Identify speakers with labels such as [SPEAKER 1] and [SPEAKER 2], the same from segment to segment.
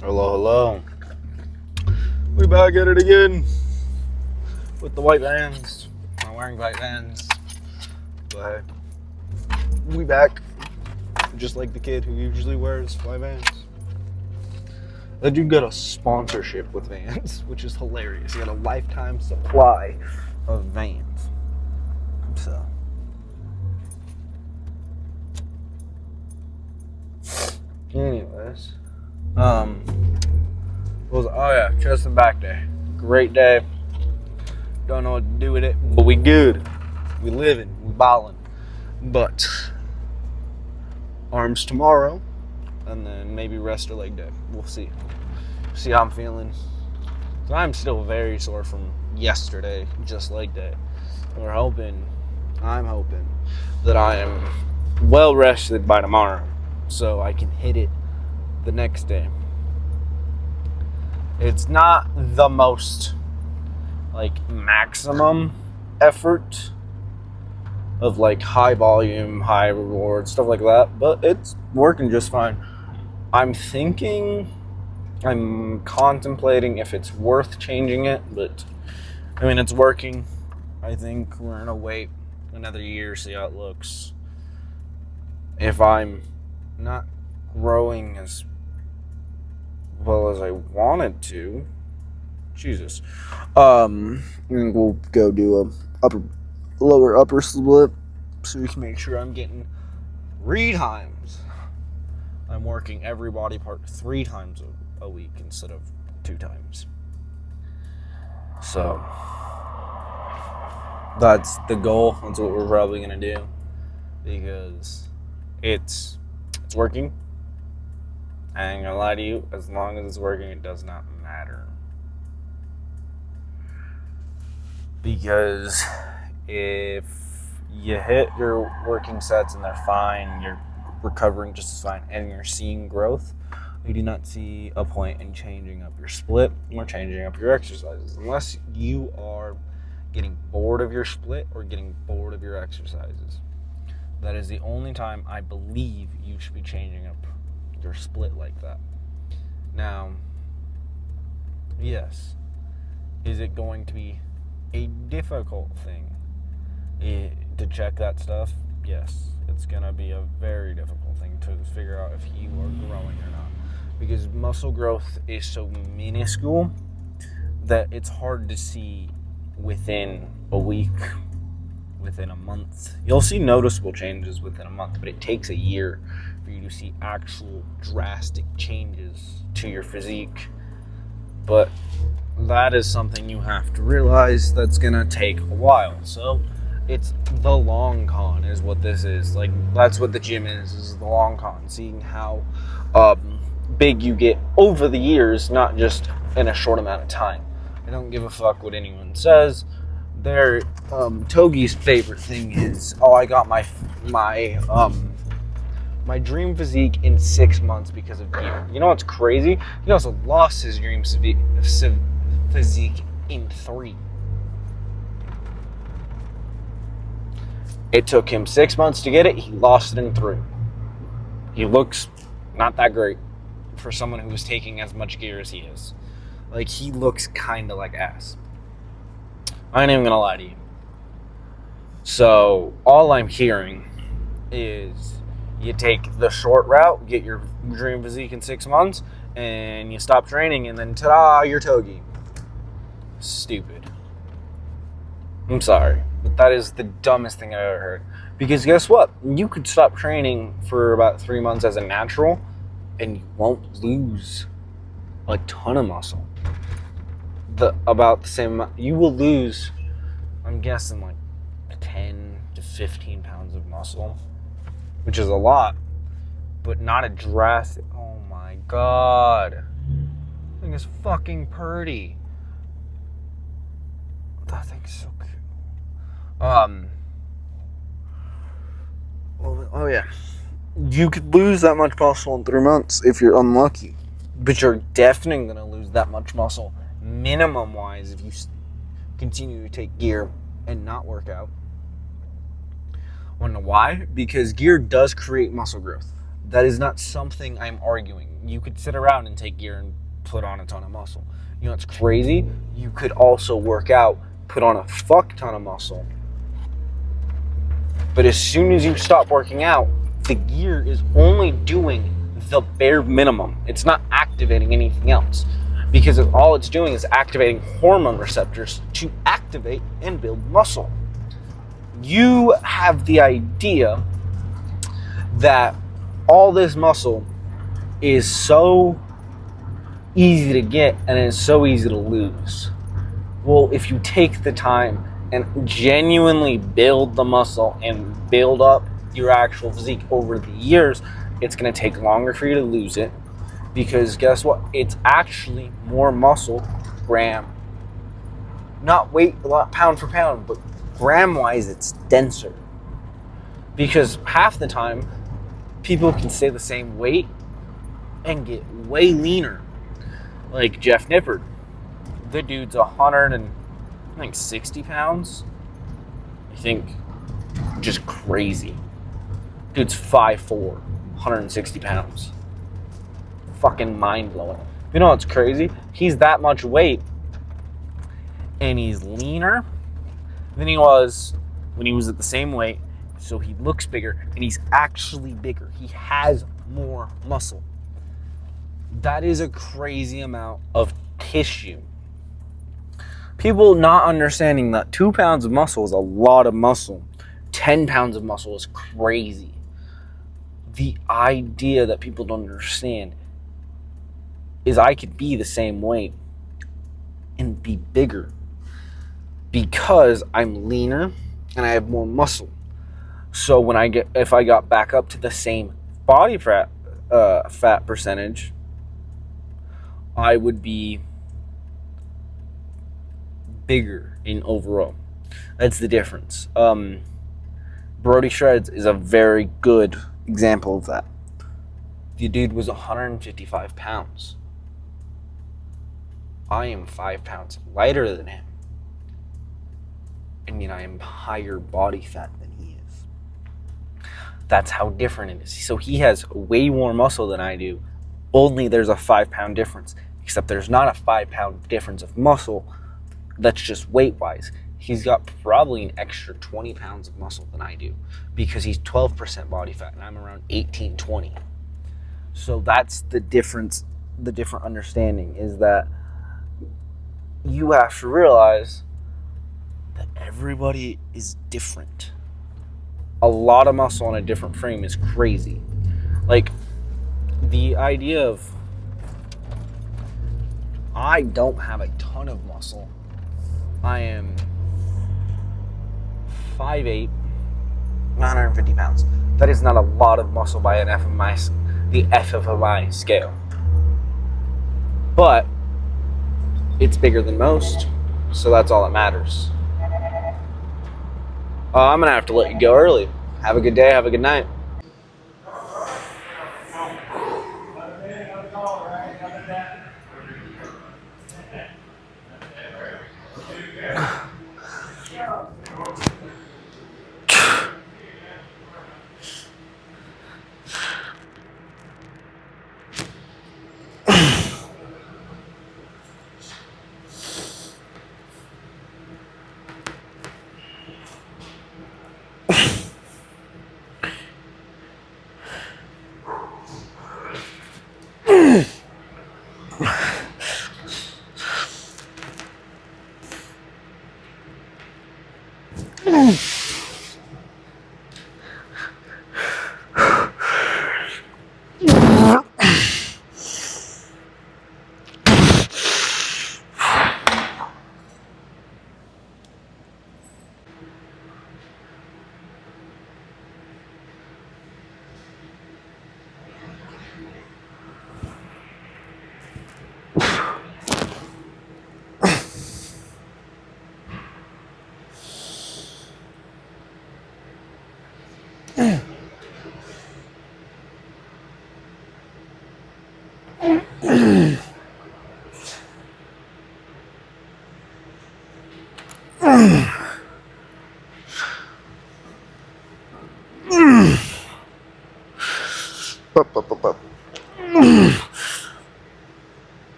[SPEAKER 1] Hello, hello. We back at it again with the white vans. I'm wearing white vans, but we back just like the kid who usually wears white vans. That dude got a sponsorship with Vans, which is hilarious. He got a lifetime supply of Vans. So, anyways, chest and back day. Great day. Don't know what to do with it, but we good. We living. We ballin'. But arms tomorrow, and then maybe rest or leg day. We'll see. See how I'm feeling. So I'm still very sore from yesterday, just leg day. I'm hoping that I am well rested by tomorrow, so I can hit it the next day. It's not the most maximum effort of high volume, high reward, stuff like that, but it's working just fine. I'm contemplating if it's worth changing it, but it's working. I think we're gonna wait another year, see how it looks. If I'm not growing as well as I wanted to, Jesus, we'll go do a lower upper split so we can make sure I'm getting 3 times. I'm working every body part 3 times a week instead of 2 times. So that's the goal. That's what we're probably gonna do because it's working. I ain't gonna lie to you. As long as it's working, it does not matter. Because if you hit your working sets and they're fine, you're recovering just as fine, and you're seeing growth, you do not see a point in changing up your split or changing up your exercises unless you are getting bored of your split or getting bored of your exercises. That is the only time I believe you should be changing up your split like that. Now, yes, is it going to be a difficult thing to check that stuff? Yes, it's going to be a very difficult thing to figure out if you are growing or not, because muscle growth is so minuscule that it's hard to see within a week, within a month. You'll see noticeable changes within a month, but it takes a year for you to see actual drastic changes to your physique. But that is something you have to realize that's gonna take a while. So it's the long con is what this is. That's what the gym is the long con. Seeing how big you get over the years, not just in a short amount of time. I don't give a fuck what anyone says. Togi's favorite thing is, I got my dream physique in 6 months because of gear. You know what's crazy? He also lost his dream physique in 3. It took him 6 months to get it. He lost it in 3. He looks not that great for someone who was taking as much gear as he is. He looks kind of like ass. I ain't even gonna lie to you. So all I'm hearing is you take the short route, get your dream physique in 6 months, and you stop training, and then ta-da, you're Togi. Stupid. I'm sorry, but that is the dumbest thing I've ever heard. Because guess what? You could stop training for about 3 months as a natural, and you won't lose a ton of muscle. About the same amount. You will lose, I'm guessing, 10 to 15 pounds of muscle, which is a lot, but not a drastic. Oh my god. That thing is fucking pretty. That thing's so cute. Oh yeah. You could lose that much muscle in 3 months if you're unlucky, but you're definitely gonna lose that much muscle minimum wise if you continue to take gear and not work out. Wanna know why? Because gear does create muscle growth. That is not something I'm arguing. You could sit around and take gear and put on a ton of muscle. You know what's crazy? You could also work out, put on a fuck ton of muscle. But as soon as you stop working out, the gear is only doing the bare minimum. It's not activating anything else. Because all it's doing is activating hormone receptors to activate and build muscle. You have the idea that all this muscle is so easy to get and it's so easy to lose. Well, if you take the time and genuinely build the muscle and build up your actual physique over the years, it's going to take longer for you to lose it, because guess what? It's actually more muscle gram. Not weight, pound for pound, but gram-wise, it's denser. Because half the time, people can stay the same weight and get way leaner. Like Jeff Nippard. The dude's 160 pounds. I think just crazy. Dude's 5'4", 160 pounds. Fucking mind-blowing. You know what's crazy? He's that much weight, and he's leaner than he was when he was at the same weight, so he looks bigger, and he's actually bigger. He has more muscle. That is a crazy amount of tissue. People not understanding that 2 pounds of muscle is a lot of muscle. 10 pounds of muscle is crazy. The idea that people don't understand is I could be the same weight and be bigger because I'm leaner and I have more muscle. So if I got back up to the same body fat percentage, I would be bigger in overall. That's the difference. Brody Shreds is a very good example of that. The dude was 155 pounds. I am 5 pounds lighter than him. I mean, I am higher body fat than he is. That's how different it is. So he has way more muscle than I do. Only there's a 5 pound difference. Except there's not a 5 pound difference of muscle. That's just weight-wise. He's got probably an extra 20 pounds of muscle than I do, because he's 12% body fat and I'm around 18, 20. So that's the difference. The different understanding is that you have to realize that everybody is different. A lot of muscle on a different frame is crazy. Like, the idea of I don't have a ton of muscle. I am 5'8", 150 pounds. That is not a lot of muscle by the FMI scale. But it's bigger than most, so that's all that matters. I'm going to have to let you go early. Have a good day. Have a good night.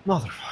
[SPEAKER 2] Motherfucker.